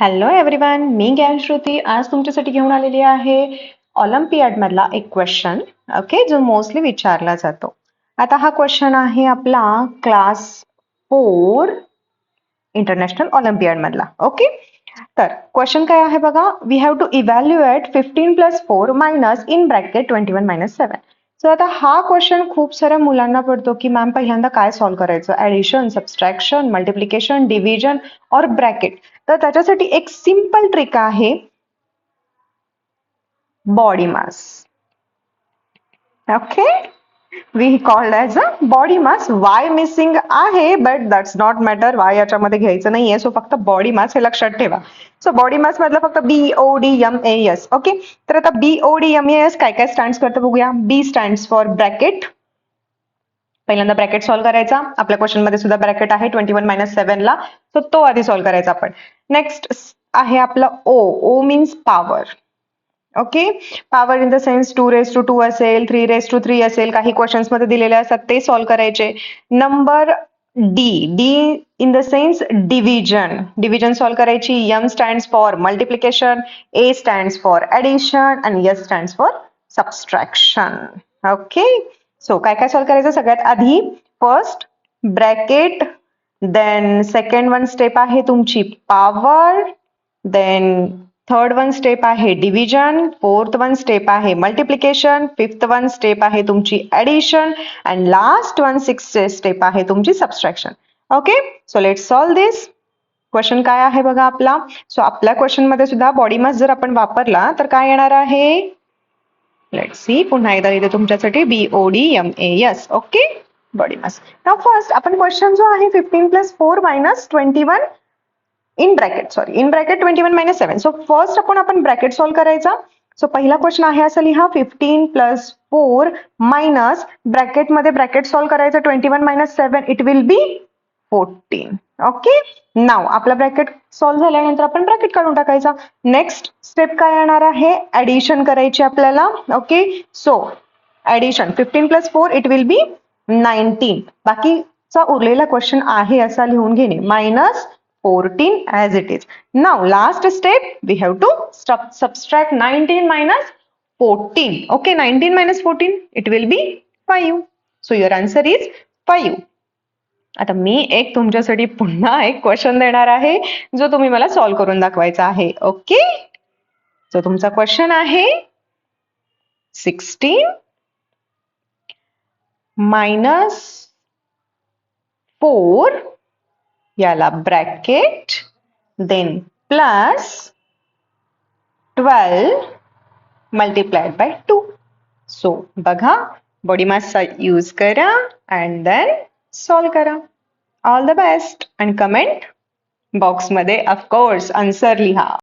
Hello everyone, मी ज्ञानश्रुती आज तुमच्यासाठी घेऊन आलेली आहे ऑलिम्पियाड मधला एक क्वेश्चन. ओके, जो मोस्टली विचारला जातो. आता हा क्वेश्चन आहे आपला क्लास 4 इंटरनॅशनल ऑलिम्पियाड मधला. ओके, तर क्वेश्चन काय आहे बघा. We have to evaluate 15 + 4 minus in bracket 21 - 7. So आता हा क्वेश्चन खूप साऱ्या मुलांना पडतो की मॅम पहिल्यांदा काय सॉल्व्ह करायचं, ऍडिशन, सबस्ट्रॅक्शन, मल्टिप्लिकेशन, डिव्हिजन और ब्रॅकेट. तर त्याच्यासाठी एक सिंपल ट्रिक आहे, BODMAS. Okay, we called as a BODMAS. Y missing आहे but that's not matter, Y याच्यामध्ये घ्यायचं नाहीये. सो फक्त बॉडी मास हे लक्षात ठेवा. सो बॉडी मास मधलं फक्त BODMAS. ओके, तर आता BODMAS काय काय स्टँड्स करतं बघूया. बी स्टँड्स फॉर ब्रॅकेट. पहिल्यांदा ब्रॅकेट सॉल्व्ह करायचा. आपल्या क्वेश्चन मध्ये सुद्धा ब्रॅकेट आहे 21 - 7 ला, सो तो आधी सॉल्व्ह करायचा आपण. नेक्स्ट आहे आपलं O means power. Okay, power in the sense 2⁻² असेल, 3⁻³ असेल, काही क्वेश्चन्स मध्ये दिलेले असतात ते सॉल्व्ह करायचे. Number D in the sense division. Division solve करायची. M stands for multiplication, A stands for addition आणि S stands for subtraction. Okay, so काय काय सॉल्व्ह करायचं. सगळ्यात आधी first bracket, then second one step आहे तुमची power, then third one step आहे डिव्हिजन, फोर्थ वन स्टेप आहे मल्टिप्लिकेशन, फिफ्थ वन स्टेप आहे तुमची addition and last one sixth step आहे तुमची subtraction. Okay, so let's solve this. Question काय आहे बघा आपला. सो आपल्या क्वेश्चन मध्ये सुद्धा बॉडी मास जर आपण वापरला तर काय येणार आहे. लेट्स सी, पुन्हा एकदा इथे तुमच्यासाठी BODMAS. Okay, body mass. Now first आपण क्वेश्चन जो आहे 15 + 4 minus 21 in bracket 21 - 7. So first आपण ब्रॅकेट सॉल्व्ह करायचा. सो पहिला क्वेश्चन आहे असा लिहा, 15 + 4 मायनस ब्रॅकेट मध्ये ब्रॅकेट सॉल्व्ह करायचं 21 - 7, इट विल बी 14. ओके, नाव आपला ब्रॅकेट सॉल्व्ह झाल्यानंतर आपण ब्रॅकेट काढून टाकायचा. नेक्स्ट स्टेप काय येणार आहे, ऍडिशन करायची आपल्याला. Okay, so addition 15 + 4 it will be 19. बाकीचा उरलेला क्वेश्चन आहे असा लिहून घेणे, minus 14 as it is. Now last step we have to subtract 19 minus 14. Okay, 19 minus 14 it will be 5. So your answer is 5. आता मी एक तुमच्यासाठी पुन्हा एक क्वेश्चन देणार आहे जो तुम्ही मला सॉल्व्ह करून दाखवायचा आहे. ओके, सो तुमचा क्वेश्चन आहे 16 minus 4 याला bracket, then plus 12 multiplied by 2. So बघा, बॉडी मासचा यूज करा अँड देन सॉल्व्ह करा. All the best. आणि कमेंट बॉक्स मध्ये ऑफकोर्स आन्सर लिहा.